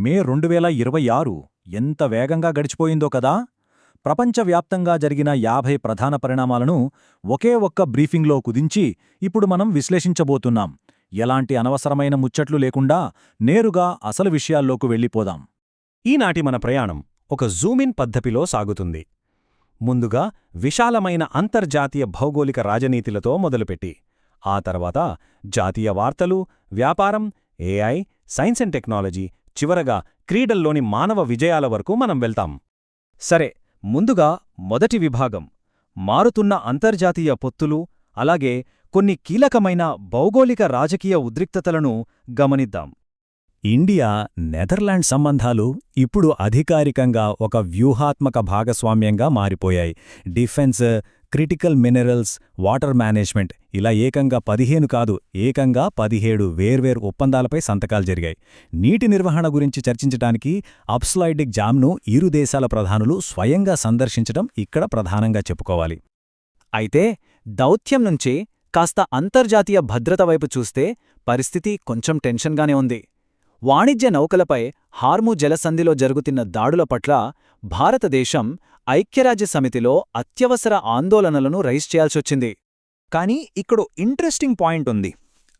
మే 2026 ఎంత వేగంగా గడిచిపోయిందో కదా. ప్రపంచవ్యాప్తంగా జరిగిన 50 ప్రధాన పరిణామాలను ఒకే ఒక్క బ్రీఫింగ్లో కుదించి ఇప్పుడు మనం విశ్లేషించబోతున్నాం. ఎలాంటి అనవసరమైన ముచ్చట్లు లేకుండా నేరుగా అసలు విషయాల్లోకి వెళ్ళిపోదాం. ఈనాటి మన ప్రయాణం ఒక జూమిన్ పద్ధతిలో సాగుతుంది. ముందుగా విశాలమైన అంతర్జాతీయ భౌగోళిక రాజనీతిలతో మొదలుపెట్టి ఆ తర్వాత జాతీయ వార్తలు, వ్యాపారం, ఏఐ, సైన్స్ అండ్ టెక్నాలజీ, చివరగా క్రీడల్లోని మానవ విజయాల వరకు మనం వెళ్తాం. సరే, ముందుగా మొదటి విభాగం మారుతున్న అంతర్జాతీయ పొత్తులు, అలాగే కొన్ని కీలకమైన భౌగోళిక రాజకీయ ఉద్రిక్తతలను గమనిద్దాం. ఇండియా, నెదర్లాండ్ సంబంధాలు ఇప్పుడు అధికారికంగా ఒక వ్యూహాత్మక భాగస్వామ్యంగా మారిపోయాయి. Defence, critical minerals, water management ఇలా ఏకంగా 15 కాదు, ఏకంగా 17 వేర్వేరు ఒప్పందాలపై సంతకాలు జరిగాయి. నీటి నిర్వహణ గురించి చర్చించడానికి అప్స్లాయిడిక్ జామ్ను ఇరు దేశాల ప్రధానులు స్వయంగా సందర్శించడం ఇక్కడ ప్రధానంగా చెప్పుకోవాలి. అయితే దౌత్యం నుంచి కాస్త అంతర్జాతీయ భద్రత వైపు చూస్తే పరిస్థితి కొంచెం టెన్షన్గానే ఉంది. వాణిజ్య నౌకలపై హార్ము జలసంధిలో జరుగుతున్న దాడుల పట్ల భారతదేశం ఐక్యరాజ్యసమితిలో అత్యవసర ఆందోళనలను రైజ్ చేయాల్సొచ్చింది. కానీ ఇక్కడ ఇంట్రెస్టింగ్ పాయింట్ ఉంది.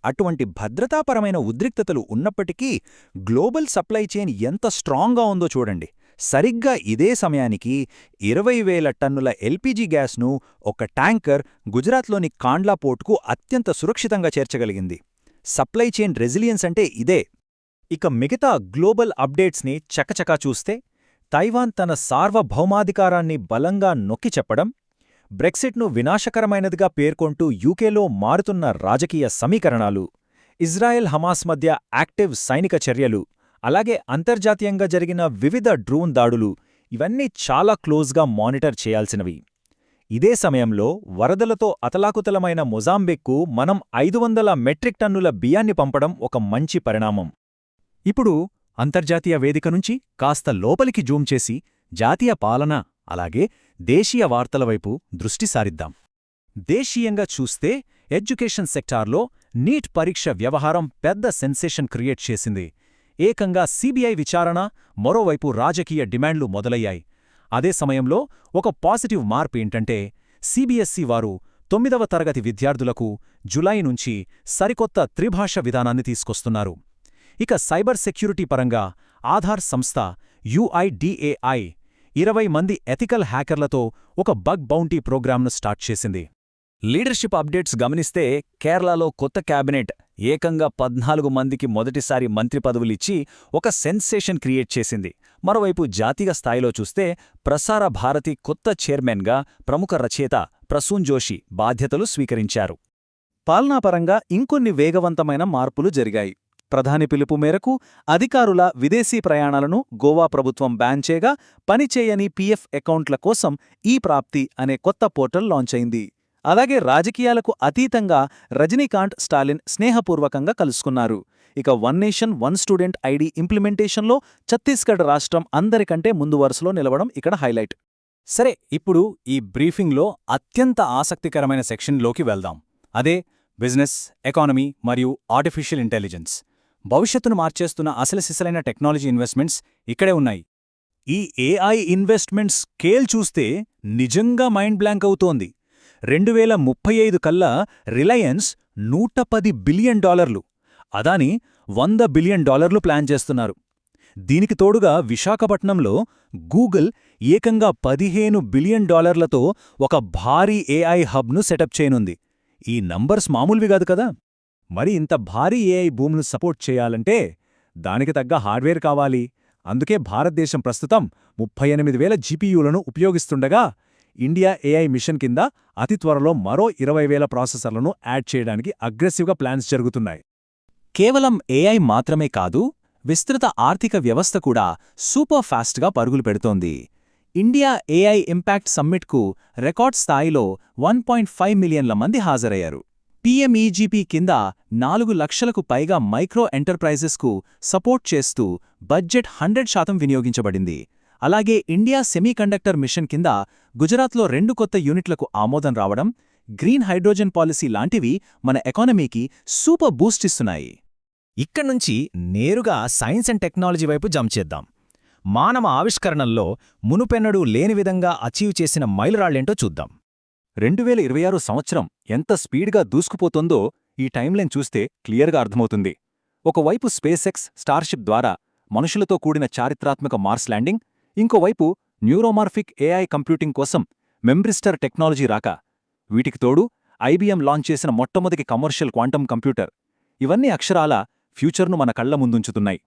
అటువంటి భద్రతాపరమైన ఉద్రిక్తతలు ఉన్నప్పటికీ గ్లోబల్ సప్లై చైన్ ఎంత స్ట్రాంగ్గా ఉందో చూడండి. సరిగ్గా ఇదే సమయానికి 20,000 టన్నుల ఎల్పీజీ గ్యాస్ను ఒక ట్యాంకర్ గుజరాత్లోని కాండ్లా పోర్టుకు అత్యంత సురక్షితంగా చేర్చగలిగింది. సప్లై చైన్ రెసిలియన్స్ అంటే ఇదే. ఇక మిగతా గ్లోబల్ అప్డేట్స్ని చకచకా చూస్తే తైవాన్ తన సార్వభౌమాధికారాన్ని బలంగా నొక్కి చెప్పడం, బ్రెక్సిట్ను వినాశకరమైనదిగా పేర్కొంటూ యూకేలో మారుతున్న రాజకీయ సమీకరణాలు, ఇజ్రాయెల్ హమాస్ మధ్య యాక్టివ్ సైనిక చర్యలు, అలాగే అంతర్జాతీయంగా జరిగిన వివిధ డ్రోన్ దాడులు ఇవన్నీ చాలా క్లోజ్గా మానిటర్ చేయాల్సినవి. ఇదే సమయంలో వరదలతో అతలాకుతలమైన మొజాంబిక్కు మనం 500 మెట్రిక్ టన్నుల బియ్యాన్ని పంపడం ఒక మంచి పరిణామం. ఇప్పుడు అంతర్జాతీయ వేదిక నుంచి కాస్త లోపలికి జూమ్ చేసి జాతీయ పాలన, అలాగే దేశీయ వార్తల వైపు దృష్టి సారిద్దాం. దేశీయంగా చూస్తే ఎడ్యుకేషన్ సెక్టార్లో నీట్ పరీక్ష వ్యవహారం పెద్ద సెన్సేషన్ క్రియేట్ చేసింది. ఏకంగా సిబిఐ విచారణ, మరోవైపు రాజకీయ డిమాండ్లు మొదలయ్యాయి. అదే సమయంలో ఒక పాజిటివ్ మార్పు ఏంటంటే సిబిఎస్ఈ వారు 9వ తరగతి విద్యార్థులకు జులై నుంచి సరికొత్త త్రిభాష విధానాన్ని తీసుకొస్తున్నారు. ఇక సైబర్ సెక్యూరిటీ పరంగా ఆధార్ సంస్థ UIDAI 20 మంది ఎథికల్ హ్యాకర్లతో ఒక బగ్ బౌంటీ ప్రోగ్రామ్ను స్టార్ట్ చేసింది. లీడర్షిప్ అప్డేట్స్ గమనిస్తే కేరళలో కొత్త క్యాబినెట్ ఏకంగా 14 మందికి మొదటిసారి మంత్రి పదవులిచ్చి ఒక సెన్సేషన్ క్రియేట్ చేసింది. మరోవైపు జాతీయ స్థాయిలో చూస్తే ప్రసార భారతి కొత్త చైర్మన్గా ప్రముఖ రచయిత ప్రసూన్ జోషి బాధ్యతలు స్వీకరించారు. పాలనాపరంగా ఇంకొన్ని వేగవంతమైన మార్పులు జరిగాయి. ప్రధాని పిలుపు మేరకు అధికారుల విదేశీ ప్రయాణాలను గోవా ప్రభుత్వం బ్యాన్ చేయగా పనిచేయని PF అకౌంట్ల కోసం ఈ-ప్రాప్తి అనే కొత్త పోర్టల్ లాంచ్ అయింది. అలాగే రాజకీయాలకు అతీతంగా రజనీకాంత్, స్టాలిన్ స్నేహపూర్వకంగా కలుసుకున్నారు. ఇక one nation one student ID ఇంప్లిమెంటేషన్లో ఛత్తీస్గఢ్ రాష్ట్రం అందరికంటే ముందు వరుసలో నిలవడం ఇక్కడ హైలైట్. సరే, ఇప్పుడు ఈ బ్రీఫింగ్లో అత్యంత ఆసక్తికరమైన సెక్షన్లోకి వెళ్దాం. అదే బిజినెస్, ఎకానమీ మరియు ఆర్టిఫిషియల్ ఇంటెలిజెన్స్. భవిష్యత్తును మార్చేస్తున్న అసలు టెక్నాలజీ ఇన్వెస్ట్మెంట్స్ ఇక్కడే ఉన్నాయి. ఈ AI ఇన్వెస్ట్మెంట్స్ స్కేల్ చూస్తే నిజంగా మైండ్ బ్లాంక్ అవుతోంది. 2035 కల్లా Reliance $110 billion, Adani $100 billion plan చేస్తున్నారు. దీనికి తోడుగా విశాఖపట్నంలో గూగుల్ ఏకంగా $15 బిలియన్ ఒక భారీ AI హబ్ను సెటప్ చేయనుంది. ఈ నంబర్స్ మామూలువి కాదు కదా. మరి ఇంత భారీ AI భూమును సపోర్ట్ చేయాలంటే దానికి తగ్గ హార్డ్వేర్ కావాలి. అందుకే భారతదేశం ప్రస్తుతం 38,000 GPUలను ఉపయోగిస్తుండగా ఇండియా AI మిషన్ కింద అతి త్వరలో మరో 20,000 ప్రాసెసర్లను యాడ్ చేయడానికి అగ్రెసివ్గా ప్లాన్స్ జరుగుతున్నాయి. కేవలం AI మాత్రమే కాదు, విస్తృత ఆర్థిక వ్యవస్థ కూడా సూపర్ ఫాస్ట్గా పరుగులు పెడుతోంది. ఇండియా AI ఇంపాక్ట్ సమ్మిట్కు రికార్డ్ స్థాయిలో 1.5 మిలియన్ల మంది హాజరయ్యారు. PMEGP కింద 4 లక్షలకు పైగా మైక్రో ఎంటర్ప్రైజెస్కు సపోర్ట్ చేస్తూ బడ్జెట్ 100% వినియోగించబడింది. అలాగే ఇండియా సెమీకండక్టర్ మిషన్ కింద గుజరాత్లో 2 కొత్త యూనిట్లకు ఆమోదం రావడం, గ్రీన్ హైడ్రోజన్ పాలసీ లాంటివి మన ఎకానమీకి సూపర్ బూస్ట్ ఇస్తున్నాయి. ఇక్కడ్నుంచి నేరుగా సైన్స్ అండ్ టెక్నాలజీ వైపు జంప్ చేద్దాం. మానవ ఆవిష్కరణల్లో మునుపెన్నడూ లేని విధంగా అచీవ్ చేసిన మైలురాళ్లేంటో చూద్దాం. 2026 సంవత్సరం ఎంత స్పీడ్గా దూసుకుపోతోందో ఈ టైంలైన్ చూస్తే క్లియర్గా అర్థమవుతుంది. ఒకవైపు స్పేస్ స్టార్షిప్ ద్వారా మనుషులతో కూడిన చారిత్రాత్మక మార్స్ ల్యాండింగ్, ఇంకోవైపు న్యూరోమార్ఫిక్ ఏఐ కంప్యూటింగ్ కోసం మెంబ్రిస్టర్ టెక్నాలజీ రాక, వీటికి తోడు ఐబీఎం లాంచ్ చేసిన మొట్టమొదటి కమర్షియల్ క్వాంటమ్ కంప్యూటర్. ఇవన్నీ అక్షరాల ఫ్యూచర్ను మన కళ్ల ముందుంచుతున్నాయి.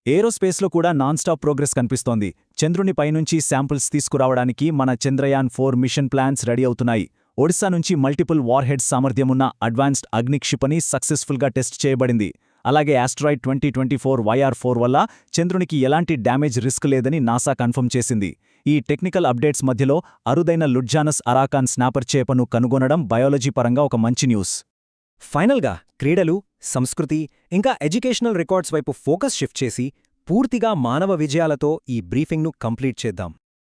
ఏరోస్పేస్లో కూడా నాన్ స్టాప్ ప్రోగ్రెస్ కనిపిస్తోంది. చంద్రుని పైనుంచి శాంపిల్స్ తీసుకురావడానికి మన చంద్రయాన్-4 మిషన్ ప్లాన్స్ రెడీ అవుతున్నాయి. ఒడిశా నుంచి మల్టిపుల్ వార్హెడ్స్ సామర్థ్యమున్న అడ్వాన్స్డ్ అగ్ని క్షిపణి సక్సెస్ఫుల్గా టెస్ట్ చేయబడింది. అలాగే ఆస్ట్రాయిడ్ 2024 YR4 వల్ల చంద్రునికి ఎలాంటి డ్యామేజ్ రిస్క్ లేదని నాసా కన్ఫర్మ్ చేసింది. ఈ టెక్నికల్ అప్డేట్స్ మధ్యలో అరుదైన లుడ్జానస్ అరాకాన్ స్నాపర్ చేపను కనుగొనడం బయాలజీ పరంగా ఒక మంచి న్యూస్. ఫైనల్గా క్రీడలు, సంస్కృతి ఇంకా ఎడ్యుకేషనల్ రికార్డ్స్ వైపు ఫోకస్ షిఫ్ట్ చేసి పూర్తిగా మానవ విజయాలతో ఈ బ్రీఫింగ్ను కంప్లీట్ చేద్దాం.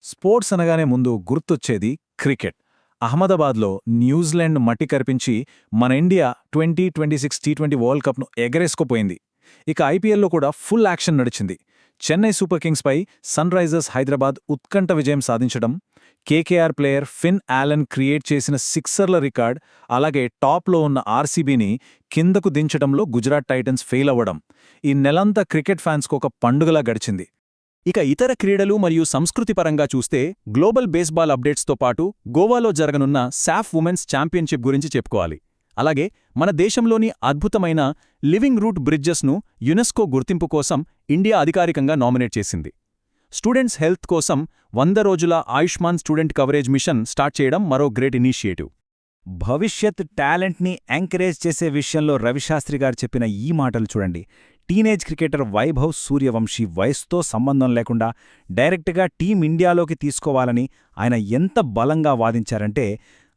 స్పోర్ట్స్ అనగానే ముందు గుర్తొచ్చేది క్రికెట్. అహ్మదాబాద్లో న్యూజిలాండ్ మట్టి కరిపించి మన ఇండియా 2026 T20 వరల్డ్ కప్ను ఎగరేసుకుపోయింది. ఇక ఐపీఎల్లో కూడా ఫుల్ యాక్షన్ నడిచింది. చెన్నై సూపర్ కింగ్స్పై సన్ రైజర్స్ హైదరాబాద్ ఉత్కంఠ విజయం సాధించడం, KKR player Finn Allen create చేసిన సిక్సర్ల రికార్డ్, అలాగే టాప్లో ఉన్న ఆర్సీబీని కిందకు దించడంలో గుజరాత్ టైటన్స్ ఫెయిల్ అవ్వడం, ఈ నెలంతా క్రికెట్ ఫ్యాన్స్కు ఒక పండుగలా గడిచింది. ఇక ఇతర క్రీడలు మరియు సంస్కృతి పరంగా చూస్తే గ్లోబల్ బేస్బాల్ అప్డేట్స్తో పాటు గోవాలో జరగనున్న సాఫ్ ఉమెన్స్ ఛాంపియన్షిప్ గురించి చెప్పుకోవాలి. అలాగే మన దేశంలోని అద్భుతమైన లివింగ్ రూట్ బ్రిడ్జెస్ను యునెస్కో గుర్తింపు కోసం ఇండియా అధికారికంగా నామినేట్ చేసింది. స్టూడెంట్స్ హెల్త్ కోసం 100 రోజుల Ayushman student coverage mission start చేయడం మరో గ్రేట్ ఇనిషియేటివ్. భవిష్యత్ టాలెంట్ని ఎంకరేజ్ చేసే విషయంలో రవిశాస్త్రి గారు చెప్పిన ఈ మాటలు చూడండి. టీనేజ్ క్రికెటర్ వైభవ్ సూర్యవంశీ వయసుతో సంబంధం లేకుండా డైరెక్ట్గా టీమిండియాలోకి తీసుకోవాలని ఆయన ఎంత బలంగా వాదించారంటే,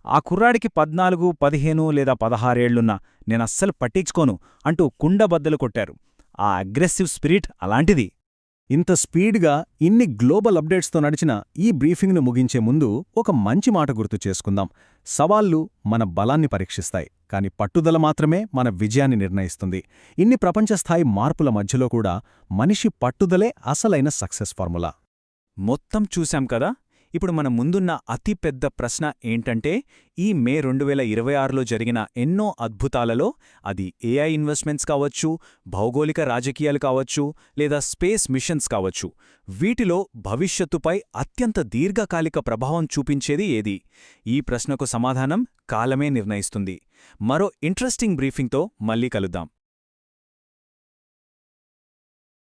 ఆ కుర్రాడికి 14, 15 లేదా 16 ఏళ్లున్నా నేనస్సలు పట్టించుకోను అంటూ కుండబద్దలు కొట్టారు. ఆ అగ్రెసివ్ స్పిరిట్ అలాంటిది. ఇంత స్పీడ్గా ఇన్ని గ్లోబల్ అప్డేట్స్తో నడిచిన ఈ బ్రీఫింగ్ను ముగించే ముందు ఒక మంచి మాట గుర్తు చేసుకుందాం. సవాళ్లు మన బలాన్ని పరీక్షిస్తాయి, కాని పట్టుదల మాత్రమే మన విజయాన్ని నిర్ణయిస్తుంది. ఇన్ని ప్రపంచస్థాయి మార్పుల మధ్యలో కూడా మనిషి పట్టుదలే అసలైన సక్సెస్ ఫార్ములా. మొత్తం చూశాం కదా. ఇప్పుడు మన ముందున్న అతిపెద్ద ప్రశ్న ఏంటంటే, ఈ మే 2026లో జరిగిన ఎన్నో అద్భుతాలలో, అది ఏఐ ఇన్వెస్ట్మెంట్స్ కావచ్చు, భౌగోళిక రాజకీయాలు కావచ్చు, లేదా స్పేస్ మిషన్స్ కావచ్చు, వీటిలో భవిష్యత్తుపై అత్యంత దీర్ఘకాలిక ప్రభావం చూపించేది ఏది? ఈ ప్రశ్నకు సమాధానం కాలమే నిర్ణయిస్తుంది. మరో ఇంట్రెస్టింగ్ బ్రీఫింగ్తో మళ్ళీ కలుద్దాం.